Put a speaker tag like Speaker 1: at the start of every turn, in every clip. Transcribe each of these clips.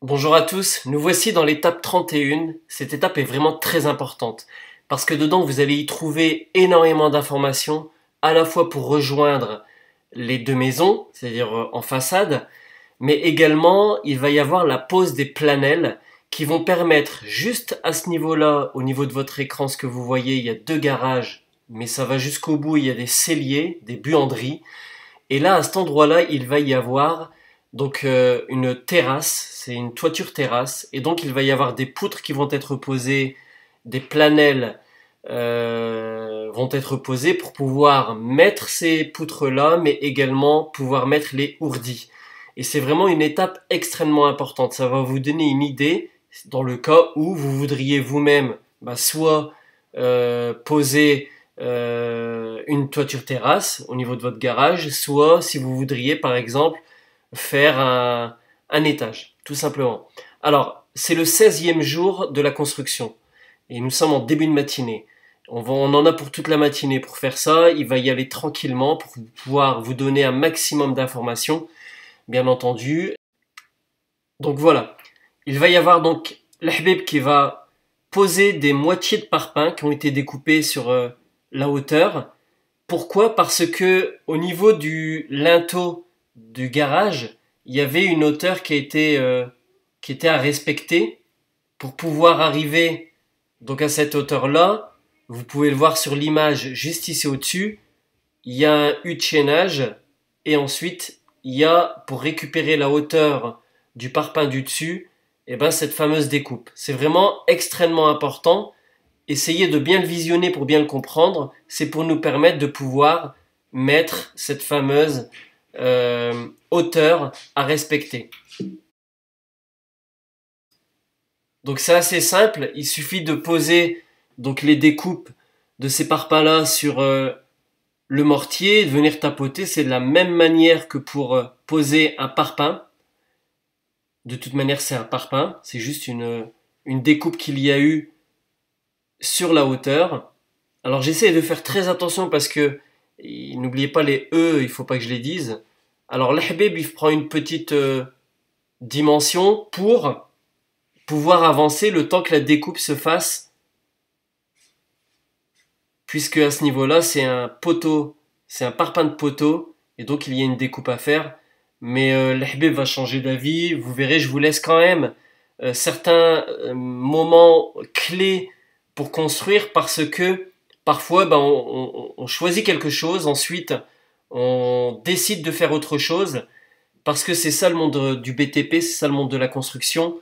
Speaker 1: Bonjour à tous, nous voici dans l'étape 31. Cette étape est vraiment très importante parce que dedans vous allez y trouver énormément d'informations à la fois pour rejoindre les deux maisons, c'est-à-dire en façade, mais également il va y avoir la pose des planelles qui vont permettre juste à ce niveau-là, au niveau de votre écran, ce que vous voyez, il y a deux garages, mais ça va jusqu'au bout, il y a des celliers, des buanderies, et là à cet endroit-là il va y avoir donc une terrasse, c'est une toiture terrasse, et donc il va y avoir des poutres qui vont être posées, des planelles vont être posées pour pouvoir mettre ces poutres-là, mais également pouvoir mettre les ourdis. Et c'est vraiment une étape extrêmement importante. Ça va vous donner une idée dans le cas où vous voudriez vous-même soit poser une toiture terrasse au niveau de votre garage, soit si vous voudriez par exemple faire un étage, tout simplement. Alors, c'est le 16e jour de la construction et nous sommes en début de matinée. On en a pour toute la matinée pour faire ça. Il va y aller tranquillement pour pouvoir vous donner un maximum d'informations, bien entendu. Donc voilà. Il va y avoir donc l'Ahbib qui va poser des moitiés de parpaing qui ont été découpées sur la hauteur. Pourquoi? Parce que au niveau du linteau du garage, il y avait une hauteur qui était à respecter pour pouvoir arriver donc à cette hauteur-là. Vous pouvez le voir sur l'image juste ici au-dessus. Il y a un U de chaînage et ensuite il y a pour récupérer la hauteur du parpaing du dessus, et ben cette fameuse découpe. C'est vraiment extrêmement important. Essayez de bien le visionner pour bien le comprendre. C'est pour nous permettre de pouvoir mettre cette fameuse hauteur à respecter. Donc c'est assez simple. Il suffit de poser donc les découpes de ces parpaings-là sur le mortier, de venir tapoter. C'est de la même manière que pour poser un parpaing. De toute manière, c'est un parpaing. C'est juste une découpe qu'il y a eu sur la hauteur. Alors j'essaie de faire très attention parce que n'oubliez pas les E, il faut pas que je les dise. Alors l'Ahbib il prend une petite dimension pour pouvoir avancer le temps que la découpe se fasse, puisque à ce niveau-là c'est un poteau, c'est un parpaing de poteau et donc il y a une découpe à faire. Mais l'Ahbib va changer d'avis. Vous verrez, je vous laisse quand même certains moments clés pour construire parce que parfois on choisit quelque chose, ensuite on décide de faire autre chose parce que c'est ça le monde du BTP, c'est ça le monde de la construction.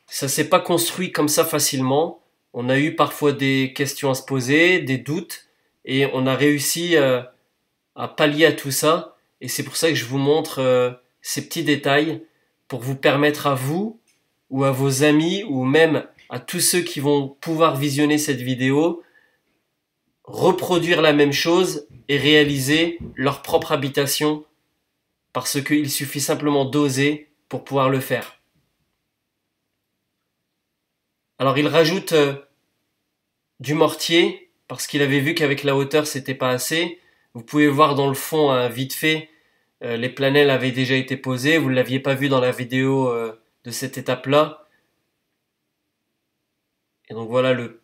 Speaker 1: Ça s'est pas construit comme ça facilement. On a eu parfois des questions à se poser, des doutes et on a réussi à pallier à tout ça. Et c'est pour ça que je vous montre ces petits détails pour vous permettre à vous ou à vos amis ou même à tous ceux qui vont pouvoir visionner cette vidéo reproduire la même chose et réaliser leur propre habitation parce qu'il suffit simplement d'oser pour pouvoir le faire. Alors il rajoute du mortier parce qu'il avait vu qu'avec la hauteur c'était pas assez. Vous pouvez voir dans le fond vite fait les planelles avaient déjà été posées. Vous ne l'aviez pas vu dans la vidéo de cette étape-là. Et donc voilà le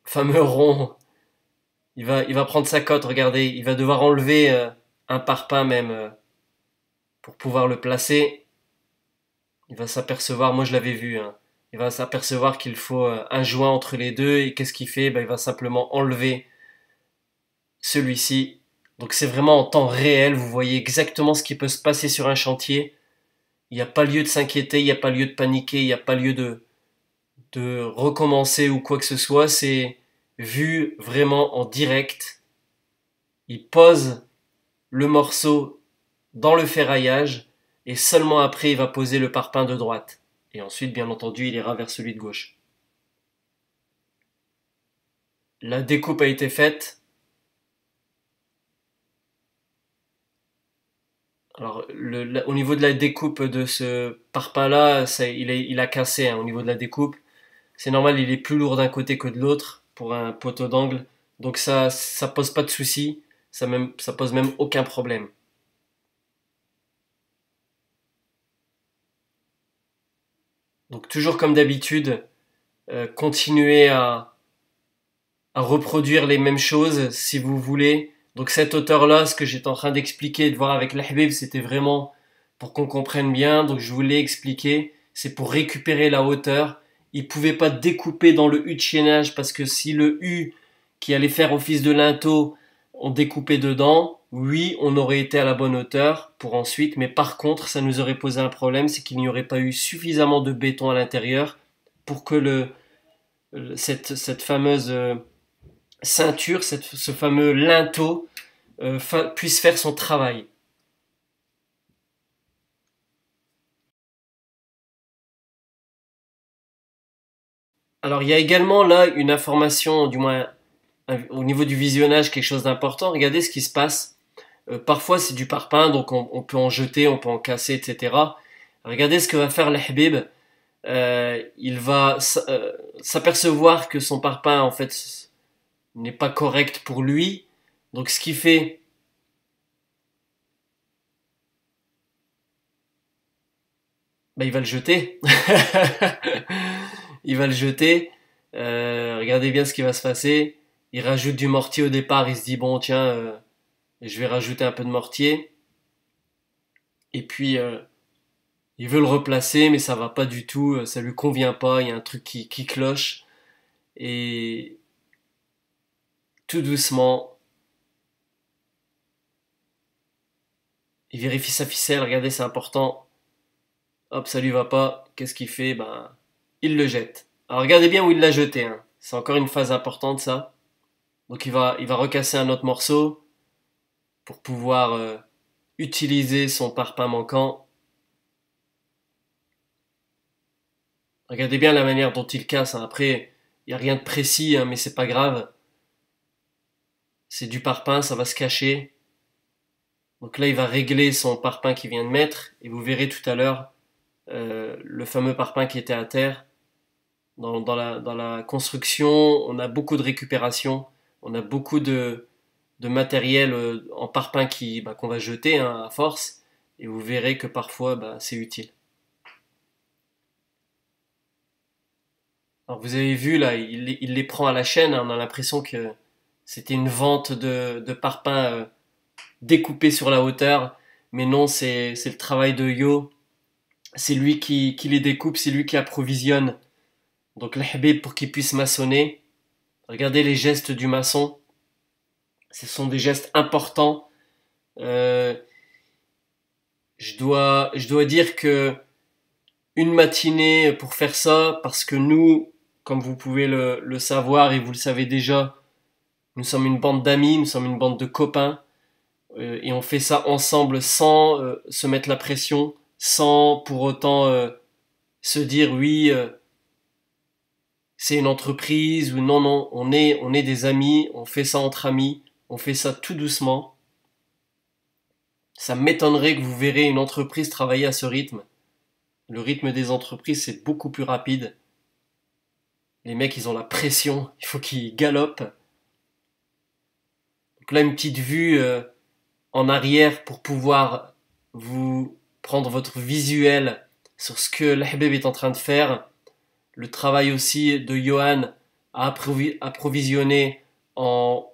Speaker 1: fameux rond. Il va prendre sa cote, regardez. Il va devoir enlever un parpaing même pour pouvoir le placer. Il va s'apercevoir, moi je l'avais vu, hein, il va s'apercevoir qu'il faut un joint entre les deux. Et qu'est-ce qu'il fait? Il va simplement enlever celui-ci. Donc c'est vraiment en temps réel. Vous voyez exactement ce qui peut se passer sur un chantier. Il n'y a pas lieu de s'inquiéter, il n'y a pas lieu de paniquer, il n'y a pas lieu de recommencer ou quoi que ce soit. C'est vu vraiment en direct. Il pose le morceau dans le ferraillage et seulement après il va poser le parpaing de droite. Et ensuite, bien entendu, il ira vers celui de gauche. La découpe a été faite. Alors, au niveau de la découpe de ce parpaing-là, il a cassé hein, au niveau de la découpe. C'est normal, il est plus lourd d'un côté que de l'autre pour un poteau d'angle. Donc ça pose pas de souci. Ça pose même aucun problème. Donc toujours comme d'habitude, continuez à reproduire les mêmes choses si vous voulez. Donc cette hauteur-là, ce que j'étais en train d'expliquer, de voir avec l'Ahbib, c'était vraiment pour qu'on comprenne bien. Donc je vous l'ai expliqué, c'est pour récupérer la hauteur. Il pouvait pas découper dans le U de chaînage parce que si le U qui allait faire office de linteau, on découpait dedans, oui, on aurait été à la bonne hauteur pour ensuite. Mais par contre, ça nous aurait posé un problème, c'est qu'il n'y aurait pas eu suffisamment de béton à l'intérieur pour que cette fameuse ceinture, ce fameux linteau, puisse faire son travail. Alors il y a également là une information, du moins au niveau du visionnage, quelque chose d'important. Regardez ce qui se passe. Parfois c'est du parpaing, donc on peut en jeter, on peut en casser, etc. Regardez ce que va faire l'Habib. Il va s'apercevoir que son parpaing en fait n'est pas correct pour lui. Donc ce qu'il fait, bah, il va le jeter. Il va le jeter. Regardez bien ce qui va se passer. Il rajoute du mortier au départ. Il se dit bon tiens, je vais rajouter un peu de mortier. Et puis il veut le replacer, mais ça va pas du tout. Ça lui convient pas. Il y a un truc qui cloche. Et tout doucement, il vérifie sa ficelle. Regardez, c'est important. Hop, ça lui va pas. Qu'est-ce qu'il fait? Ben, il le jette. Alors regardez bien où il l'a jeté, hein. C'est encore une phase importante ça. Donc il va recasser un autre morceau pour pouvoir utiliser son parpaing manquant. Regardez bien la manière dont il casse, hein. Après, il n'y a rien de précis, hein, mais c'est pas grave. C'est du parpaing, ça va se cacher. Donc là, il va régler son parpaing qu'il vient de mettre. Et vous verrez tout à l'heure le fameux parpaing qui était à terre. Dans la construction, on a beaucoup de récupération. On a beaucoup de matériel en parpaing qu'on va jeter, hein, à force. Et vous verrez que parfois, c'est utile. Alors vous avez vu là, il les prend à la chaîne, hein. On a l'impression que c'était une vente de parpaing découpé sur la hauteur. Mais non, c'est le travail de Yo. C'est lui qui les découpe, c'est lui qui approvisionne. Donc l'Habib pour qu'il puisse maçonner. Regardez les gestes du maçon. Ce sont des gestes importants. Euh, je dois dire que une matinée pour faire ça, parce que nous, comme vous pouvez le savoir et vous le savez déjà, nous sommes une bande d'amis, nous sommes une bande de copains, et on fait ça ensemble sans se mettre la pression, sans pour autant se dire oui, c'est une entreprise ou non, non, on est des amis, on fait ça entre amis, on fait ça tout doucement. Ça m'étonnerait que vous verrez une entreprise travailler à ce rythme. Le rythme des entreprises, c'est beaucoup plus rapide. Les mecs, ils ont la pression, il faut qu'ils galopent. Donc là, une petite vue en arrière pour pouvoir vous prendre votre visuel sur ce que l'Habib est en train de faire. Le travail aussi de Johan à approvisionner en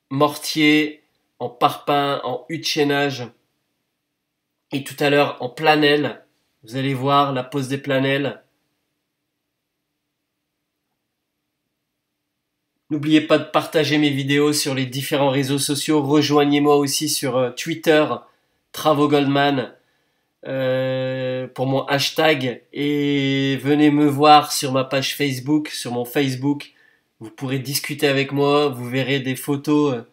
Speaker 1: mortier, en parpaing, en hutte chaînage et tout à l'heure en planelle. Vous allez voir la pose des planelles. N'oubliez pas de partager mes vidéos sur les différents réseaux sociaux. Rejoignez-moi aussi sur Twitter, Travaux Goldman, pour mon hashtag. Et venez me voir sur ma page Facebook, sur mon Facebook. Vous pourrez discuter avec moi. Vous verrez des photos,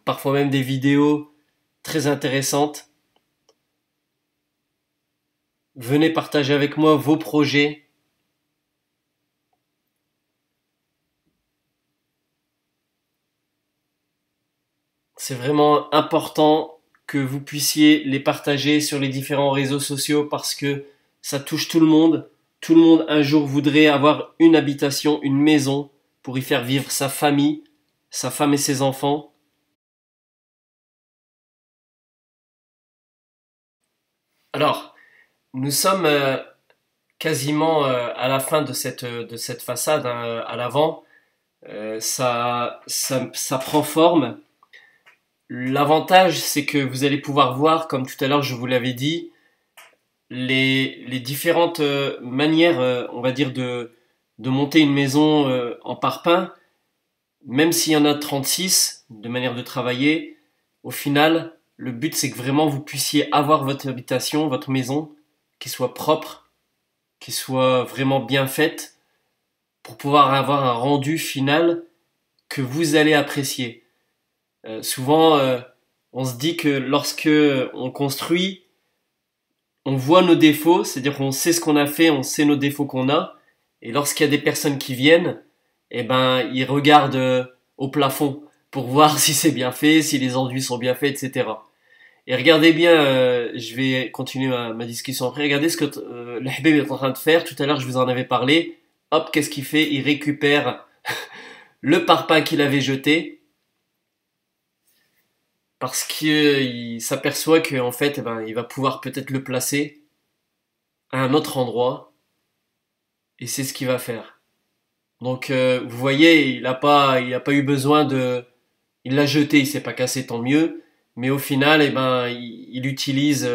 Speaker 1: parfois même des vidéos très intéressantes. Venez partager avec moi vos projets. C'est vraiment important que vous puissiez les partager sur les différents réseaux sociaux parce que ça touche tout le monde. Tout le monde un jour voudrait avoir une habitation, une maison pour y faire vivre sa famille, sa femme et ses enfants. Alors, nous sommes quasiment à la fin de cette façade, hein, à l'avant, ça prend forme. L'avantage, c'est que vous allez pouvoir voir, comme tout à l'heure je vous l'avais dit, les différentes manières, on va dire, de monter une maison en parpaing, même s'il y en a 36 de manière de travailler, au final, le but c'est que vraiment vous puissiez avoir votre habitation, votre maison, qui soit propre, qui soit vraiment bien faite, pour pouvoir avoir un rendu final que vous allez apprécier. Souvent, on se dit que lorsque on construit, on voit nos défauts, c'est-à-dire qu'on sait ce qu'on a fait, on sait nos défauts qu'on a, et lorsqu'il y a des personnes qui viennent, eh ben, ils regardent au plafond pour voir si c'est bien fait, si les enduits sont bien faits, etc. Et regardez bien, je vais continuer ma discussion après, regardez ce que le Habib est en train de faire, tout à l'heure je vous en avais parlé, hop, qu'est-ce qu'il fait? Il récupère le parpaing qu'il avait jeté, parce qu'il s'aperçoit qu'en fait, eh ben, il va pouvoir peut-être le placer à un autre endroit, et c'est ce qu'il va faire. Donc, vous voyez, il a pas eu besoin de, il l'a jeté, il s'est pas cassé, tant mieux. Mais au final, eh ben, il utilise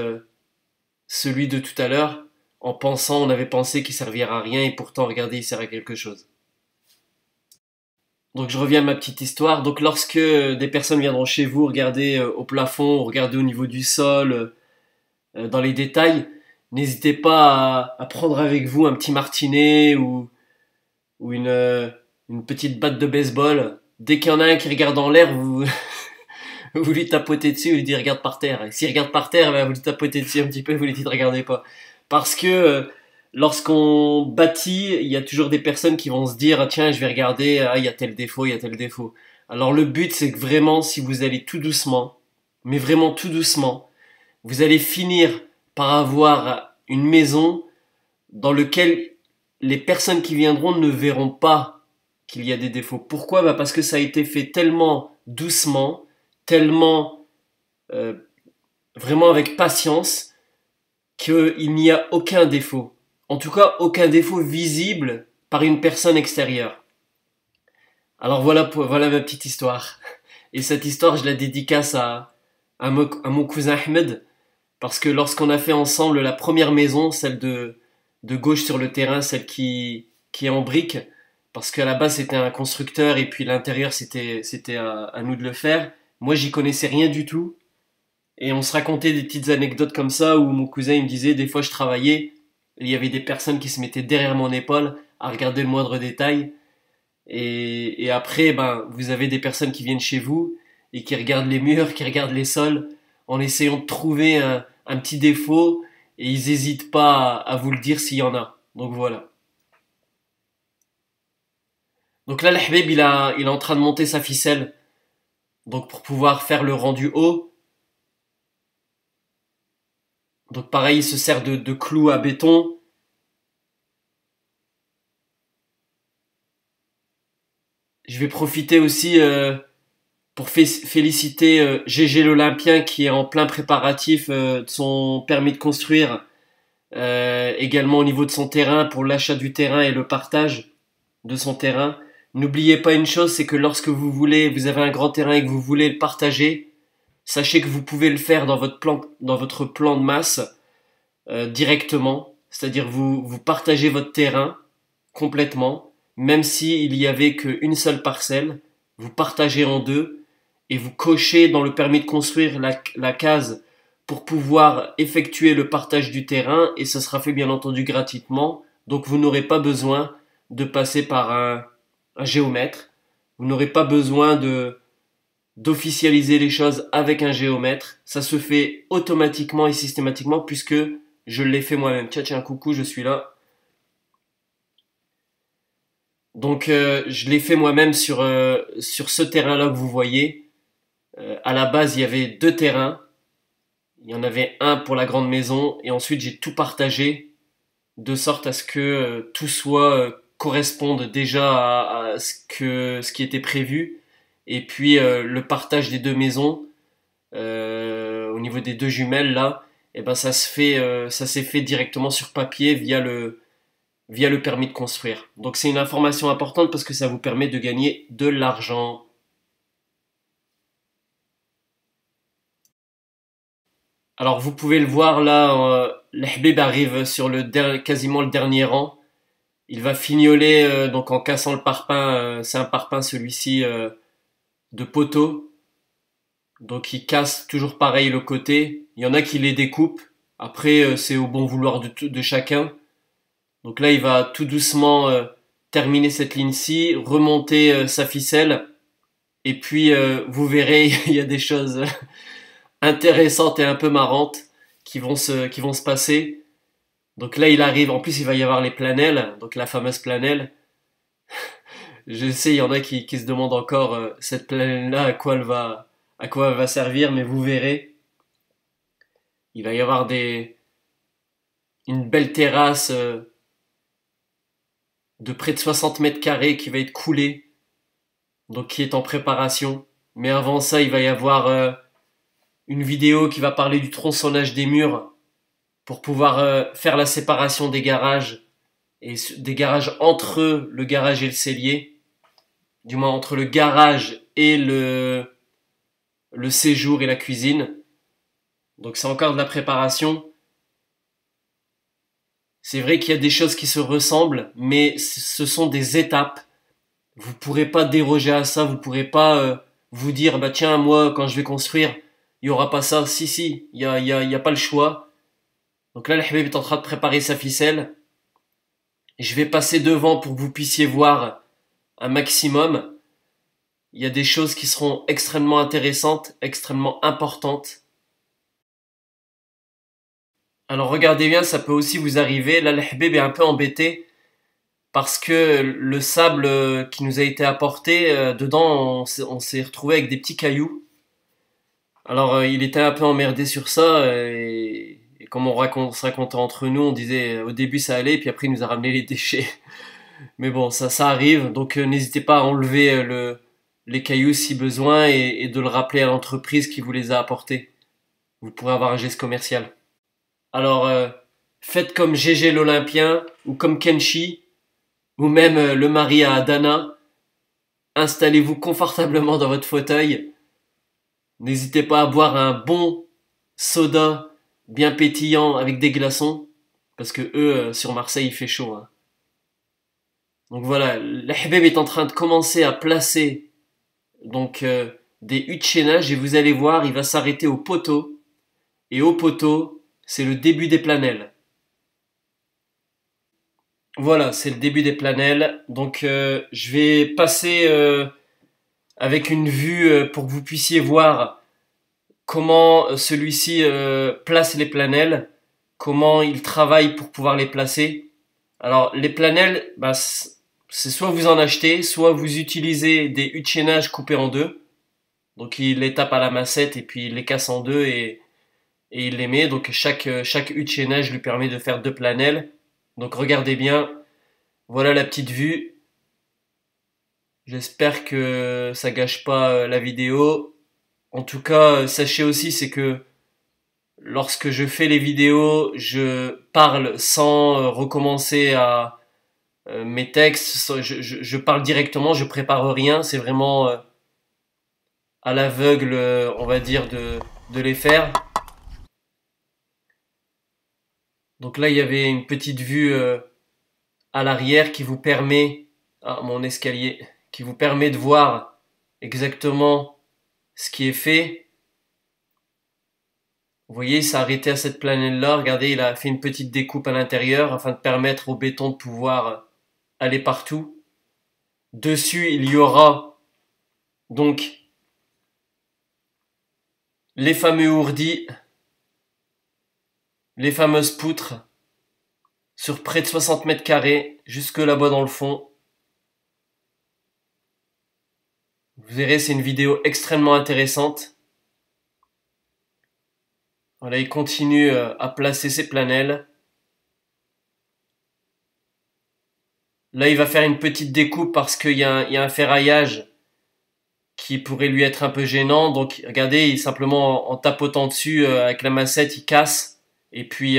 Speaker 1: celui de tout à l'heure en pensant, on avait pensé qu'il servirait à rien et pourtant, regardez, il sert à quelque chose. Donc, je reviens à ma petite histoire. Donc, lorsque des personnes viendront chez vous, regarder au plafond, regarder au niveau du sol, dans les détails, n'hésitez pas à prendre avec vous un petit martinet ou une petite batte de baseball. Dès qu'il y en a un qui regarde en l'air, vous, vous lui tapotez dessus, vous lui dites regarde par terre. Et s'il regarde par terre, ben, vous lui tapotez dessus un petit peu, vous lui dites regardez pas. Parce que lorsqu'on bâtit, il y a toujours des personnes qui vont se dire tiens, je vais regarder, ah, il y a tel défaut, il y a tel défaut. Alors le but, c'est que vraiment, si vous allez tout doucement, mais vraiment tout doucement, vous allez finir par avoir une maison dans laquelle les personnes qui viendront ne verront pas qu'il y a des défauts. Pourquoi? Bah parce que ça a été fait tellement doucement, tellement euh, vraiment avec patience, qu'il n'y a aucun défaut. En tout cas, aucun défaut visible par une personne extérieure. Alors voilà ma petite histoire. Et cette histoire, je la dédicace à mon cousin Ahmed, parce que lorsqu'on a fait ensemble la première maison, celle de gauche sur le terrain, celle qui est en briques, parce qu'à la base c'était un constructeur et puis l'intérieur c'était à nous de le faire. Moi j'y connaissais rien du tout et on se racontait des petites anecdotes comme ça où mon cousin il me disait des fois je travaillais et il y avait des personnes qui se mettaient derrière mon épaule à regarder le moindre détail et après ben vous avez des personnes qui viennent chez vous et qui regardent les murs, qui regardent les sols en essayant de trouver un petit défaut et ils hésitent pas à vous le dire s'il y en a. Donc voilà. Donc là, le Habib, il est en train de monter sa ficelle. Donc pour pouvoir faire le rendu haut. Donc pareil, il se sert de clous à béton. Je vais profiter aussi pour féliciter GG l'Olympien qui est en plein préparatif de son permis de construire. Également au niveau de son terrain pour l'achat du terrain et le partage de son terrain. N'oubliez pas une chose, c'est que lorsque vous avez un grand terrain et que vous voulez le partager, sachez que vous pouvez le faire dans votre plan de masse directement. C'est-à-dire vous partagez votre terrain complètement, même s'il y avait qu'une seule parcelle, vous partagez en deux et vous cochez dans le permis de construire la case pour pouvoir effectuer le partage du terrain et ce sera fait bien entendu gratuitement. Donc vous n'aurez pas besoin de passer par un géomètre. Vous n'aurez pas besoin d'officialiser les choses avec un géomètre. Ça se fait automatiquement et systématiquement puisque je l'ai fait moi-même. Tiens, tiens, coucou, je suis là. Donc je l'ai fait moi-même sur ce terrain-là que vous voyez. À la base, il y avait deux terrains. Il y en avait un pour la grande maison et ensuite j'ai tout partagé de sorte à ce que tout soit corresponde déjà à ce qui était prévu. Et puis le partage des deux maisons au niveau des deux jumelles là, et ben ça s'est fait directement sur papier via via le permis de construire. Donc c'est une information importante parce que ça vous permet de gagner de l'argent. Alors vous pouvez le voir là, l'Hbib arrive sur quasiment le dernier rang. Il va fignoler donc en cassant le parpaing. C'est un parpaing celui-ci de poteau. Donc il casse toujours pareil le côté. Il y en a qui les découpent. Après c'est au bon vouloir de chacun. Donc là il va tout doucement terminer cette ligne-ci, remonter sa ficelle. Et puis vous verrez, il y a des choses intéressantes et un peu marrantes qui vont se passer. Donc là, il arrive. En plus, il va y avoir les planelles, donc la fameuse planelle. Je sais, il y en a qui se demandent encore cette planelle-là, à quoi elle va servir, mais vous verrez. Il va y avoir une belle terrasse de près de 60 mètres carrés qui va être coulée, donc qui est en préparation. Mais avant ça, il va y avoir une vidéo qui va parler du tronçonnage des murs pour pouvoir faire la séparation des garages et des garages entre le garage et le cellier, du moins entre le garage et le séjour et la cuisine. Donc c'est encore de la préparation. C'est vrai qu'il y a des choses qui se ressemblent, mais ce sont des étapes. Vous pourrez pas déroger à ça, vous pourrez pas vous dire bah tiens moi quand je vais construire il y aura pas ça. Si, il y a pas le choix. Donc là le Habib est en train de préparer sa ficelle. Je vais passer devant pour que vous puissiez voir un maximum. Il y a des choses qui seront extrêmement intéressantes, extrêmement importantes. Alors regardez bien, ça peut aussi vous arriver. Là, le Habib est un peu embêté parce que le sable qui nous a été apporté, dedans, on s'est retrouvé avec des petits cailloux. Alors il était un peu emmerdé sur ça et comme on se racontait entre nous, on disait au début ça allait, puis après il nous a ramené les déchets. Mais bon, ça arrive, donc n'hésitez pas à enlever les cailloux si besoin et de le rappeler à l'entreprise qui vous les a apportés. Vous pourrez avoir un geste commercial. Alors, faites comme GG l'Olympien ou comme Kenshi ou même le mari à Dana. Installez-vous confortablement dans votre fauteuil. N'hésitez pas à boire un bon soda bien pétillant avec des glaçons parce que eux, sur Marseille, il fait chaud. Hein. Donc voilà, l'Ahbab est en train de commencer à placer donc des huttes de chaînage et vous allez voir, il va s'arrêter au poteau. Et au poteau, c'est le début des planelles. Voilà, c'est le début des planelles. Donc je vais passer avec une vue pour que vous puissiez voir comment celui-ci place les planelles, comment il travaille pour pouvoir les placer. Alors les planelles, bah, c'est soit vous en achetez, soit vous utilisez des huttes de chaînage coupées en deux. Donc il les tape à la massette et puis il les casse en deux et il les met. Donc chaque hutte de chaînage lui permet de faire deux planelles. Donc regardez bien, voilà la petite vue. J'espère que ça gâche pas la vidéo. En tout cas, sachez aussi c'est que lorsque je fais les vidéos, je parle sans recommencer à mes textes. Je parle directement, je prépare rien. C'est vraiment à l'aveugle, on va dire, de les faire. Donc là, il y avait une petite vue à l'arrière qui vous permet, mon escalier, qui vous permet de voir exactement ce qui est fait. Vous voyez, il s'est arrêté à cette planète-là. Regardez, il a fait une petite découpe à l'intérieur afin de permettre au béton de pouvoir aller partout. Dessus, il y aura donc les fameux ourdis, les fameuses poutres sur près de 60 mètres carrés, jusque là-bas dans le fond. Vous verrez, c'est une vidéo extrêmement intéressante. Voilà, il continue à placer ses planelles. Là, il va faire une petite découpe parce qu'il y a un ferraillage qui pourrait lui être un peu gênant. Donc, regardez, simplement en tapotant dessus avec la massette, il casse. Et puis,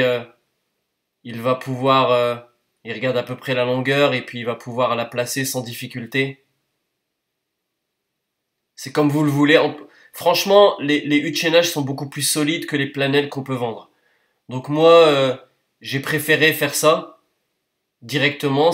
Speaker 1: il va pouvoir Il regarde à peu près la longueur et puis il va pouvoir la placer sans difficulté. C'est comme vous le voulez. Franchement, les huttes chaînage sont beaucoup plus solides que les planelles qu'on peut vendre. Donc moi, j'ai préféré faire ça directement.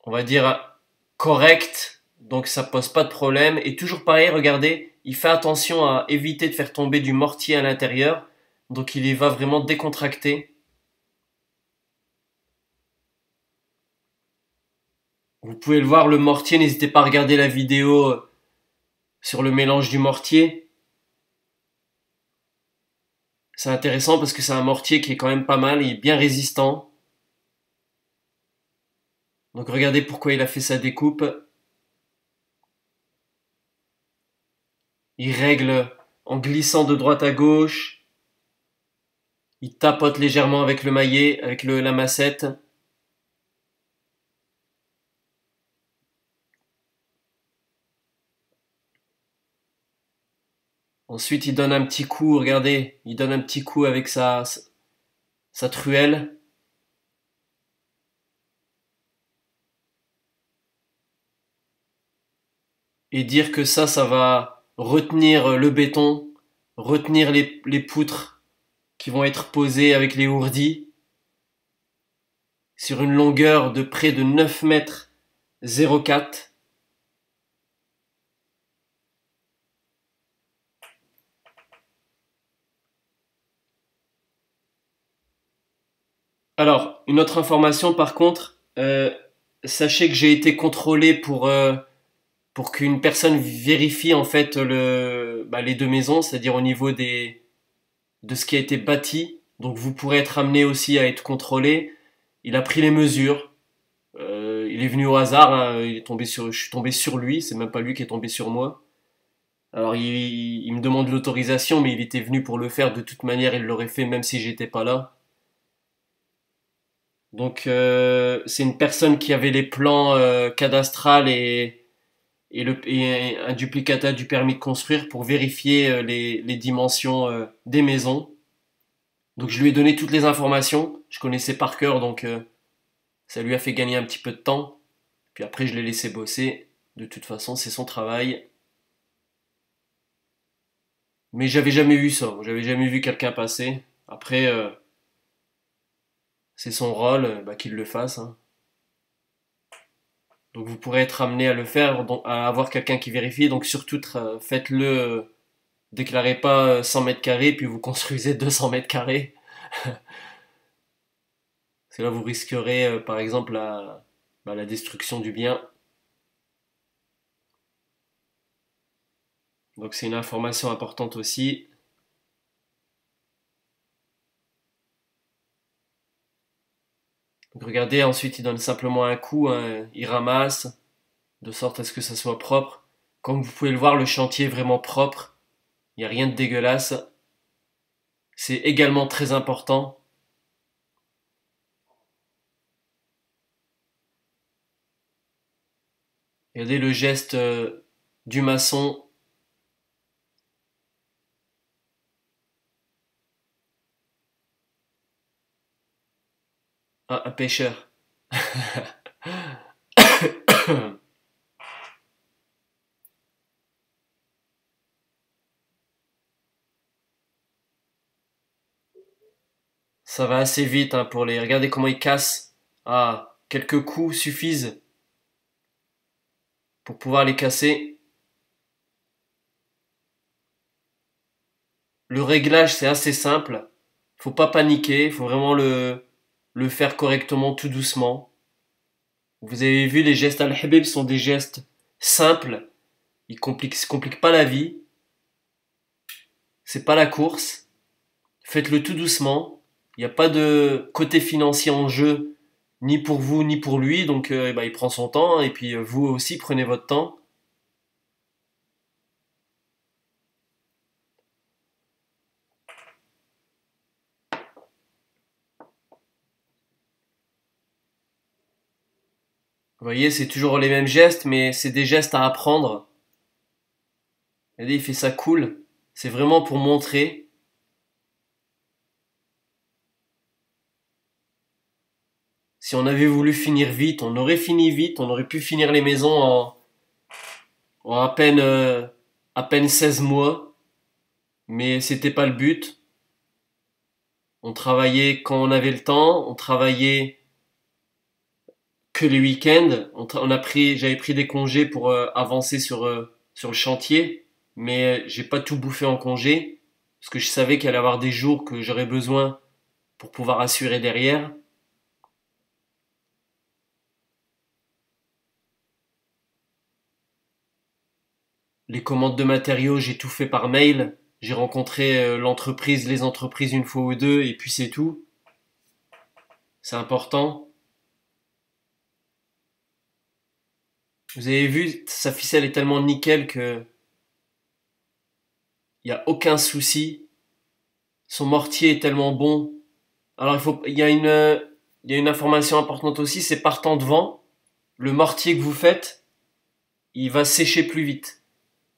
Speaker 1: On va dire, correct. Donc ça pose pas de problème. Et toujours pareil, regardez, il fait attention à éviter de faire tomber du mortier à l'intérieur. Donc il y va vraiment décontracté. Vous pouvez le voir, le mortier, n'hésitez pas à regarder la vidéo sur le mélange du mortier. C'est intéressant parce que c'est un mortier qui est quand même pas mal, il est bien résistant. Donc regardez pourquoi il a fait sa découpe. Il règle en glissant de droite à gauche. Il tapote légèrement avec le maillet, avec la massette. Ensuite, il donne un petit coup, regardez, il donne un petit coup avec sa truelle. Et dire que ça va retenir le béton, retenir les poutres qui vont être posées avec les ourdis sur une longueur de près de 9 mètres 04. Alors, une autre information par contre, sachez que j'ai été contrôlé pour qu'une personne vérifie en fait les deux maisons, c'est-à-dire au niveau de ce qui a été bâti. Donc vous pourrez être amené aussi à être contrôlé. Il a pris les mesures. Il est venu au hasard, hein, je suis tombé sur lui, c'est même pas lui qui est tombé sur moi. Alors il me demande l'autorisation, mais il était venu pour le faire. De toute manière, il l'aurait fait même si j'étais pas là. Donc c'est une personne qui avait les plans cadastrales et un duplicata du permis de construire pour vérifier les dimensions des maisons. Donc je lui ai donné toutes les informations, je connaissais par cœur, donc ça lui a fait gagner un petit peu de temps. Puis après je l'ai laissé bosser. De toute façon, c'est son travail. Mais j'avais jamais vu ça, j'avais jamais vu quelqu'un passer. Après, c'est son rôle, bah, qu'il le fasse, hein. Donc vous pourrez être amené à le faire, donc à avoir quelqu'un qui vérifie. Donc surtout faites-le, déclarez pas 100 mètres carrés puis vous construisez 200 mètres carrés. C'est là vous risquerez par exemple la destruction du bien. Donc c'est une information importante aussi. Donc regardez, ensuite il donne simplement un coup, hein, il ramasse, de sorte à ce que ça soit propre. Comme vous pouvez le voir, le chantier est vraiment propre. Il n'y a rien de dégueulasse. C'est également très important. Regardez le geste du maçon. Ah, un pêcheur. Ça va assez vite hein, pour les. Regardez comment il casse. Ah, quelques coups suffisent pour pouvoir les casser. Le réglage c'est assez simple. Faut pas paniquer, faut vraiment le faire correctement tout doucement. Vous avez vu les gestes al-habib sont des gestes simples. Se compliquent pas la vie. C'est pas la course. Faites-le tout doucement. Il n'y a pas de côté financier en jeu, ni pour vous, ni pour lui. Donc, eh ben, il prend son temps. Et puis, vous aussi, prenez votre temps. Vous voyez, c'est toujours les mêmes gestes, mais c'est des gestes à apprendre. Regardez, il fait ça cool. C'est vraiment pour montrer. Si on avait voulu finir vite, on aurait fini vite, on aurait pu finir les maisons en à peine 16 mois, mais c'était pas le but. On travaillait quand on avait le temps, on travaillait que les week-ends. J'avais pris des congés pour avancer sur le chantier, mais j'ai pas tout bouffé en congé parce que je savais qu'il allait y avoir des jours que j'aurais besoin pour pouvoir assurer derrière. Les commandes de matériaux, j'ai tout fait par mail. J'ai rencontré les entreprises une fois ou deux, et puis c'est tout. C'est important. Vous avez vu, sa ficelle est tellement nickel que il y a aucun souci. Son mortier est tellement bon. Alors il y a une information importante aussi, c'est par temps de vent, le mortier que vous faites, il va sécher plus vite.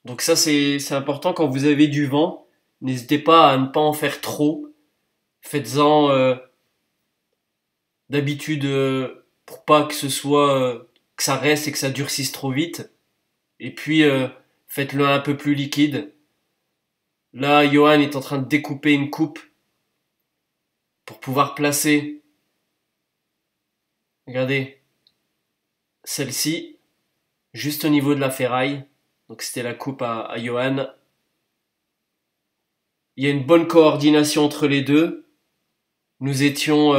Speaker 1: Donc ça c'est important quand vous avez du vent. N'hésitez pas à ne pas en faire trop. Faites-en d'habitude pour pas que ce soit que ça reste et que ça durcisse trop vite. Et puis faites-le un peu plus liquide. Là, Johan est en train de découper une coupe pour pouvoir placer, regardez, celle-ci, juste au niveau de la ferraille. Donc c'était la coupe à Johan. Il y a une bonne coordination entre les deux. Nous étions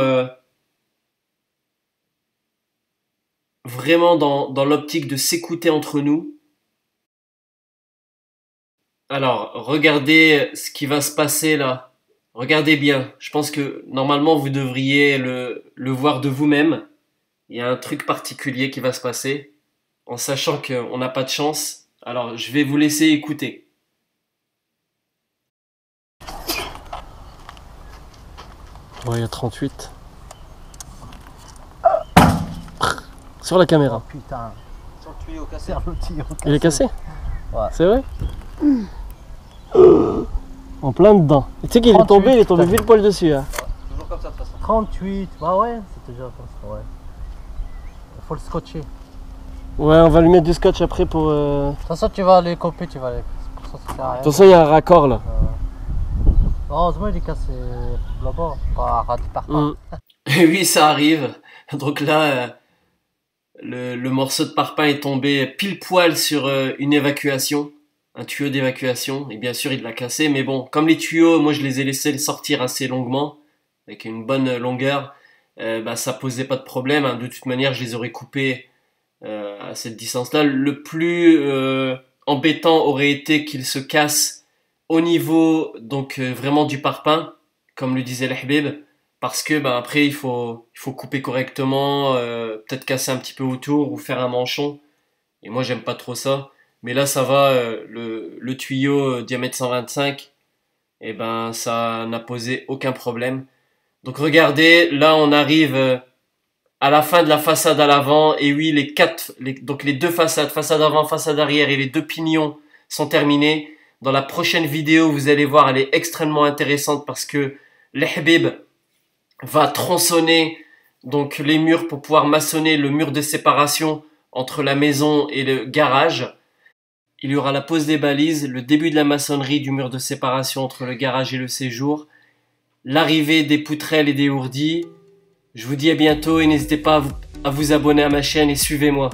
Speaker 1: vraiment dans l'optique de s'écouter entre nous. Alors, regardez ce qui va se passer là. Regardez bien. Je pense que normalement vous devriez le voir de vous-même. Il y a un truc particulier qui va se passer, en sachant qu'on n'a pas de chance. Alors, je vais vous laisser écouter. Ouais, il y a 38. Sur la caméra.
Speaker 2: Oh, putain.
Speaker 3: Sur le tuyau cassé.
Speaker 1: Il est cassé?
Speaker 2: Ouais.
Speaker 1: C'est vrai? En plein dedans. Et tu sais qu'il est tombé pile poil dessus. Hein.
Speaker 3: Toujours comme ça de toute façon.
Speaker 2: 38, bah ouais, c'est toujours comme ça, ouais. Faut le scotcher.
Speaker 1: Ouais, on va lui mettre du scotch après pour... De
Speaker 2: De toute façon, tu vas les couper, tu vas les. Pour ça, ça sert à rien.
Speaker 1: toute façon, il y a un raccord là.
Speaker 2: Heureusement, il est cassé là-bas, pas raté par terre.
Speaker 1: Et oui, ça arrive. Donc là, le morceau de parpaing est tombé pile poil sur une évacuation, un tuyau d'évacuation. Et bien sûr, il l'a cassé. Mais bon, comme les tuyaux, moi, je les ai laissés sortir assez longuement, avec une bonne longueur. Bah, ça posait pas de problème. Hein. De toute manière, je les aurais coupés à cette distance-là. Le plus embêtant aurait été qu'il se casse au niveau donc vraiment du parpaing, comme le disait l'Habib, parce que bah, après il faut couper correctement, peut-être casser un petit peu autour ou faire un manchon. Et moi j'aime pas trop ça. Mais là ça va, le tuyau diamètre 125, et ben ça n'a posé aucun problème. Donc regardez, là on arrive à la fin de la façade à l'avant, et oui, donc les deux façades, façade avant, façade arrière, et les deux pignons sont terminés. Dans la prochaine vidéo, vous allez voir, elle est extrêmement intéressante parce que l'Habib va tronçonner donc les murs pour pouvoir maçonner le mur de séparation entre la maison et le garage. Il y aura la pose des balises, le début de la maçonnerie du mur de séparation entre le garage et le séjour, l'arrivée des poutrelles et des ourdis. Je vous dis à bientôt et n'hésitez pas à vous abonner à ma chaîne et suivez-moi.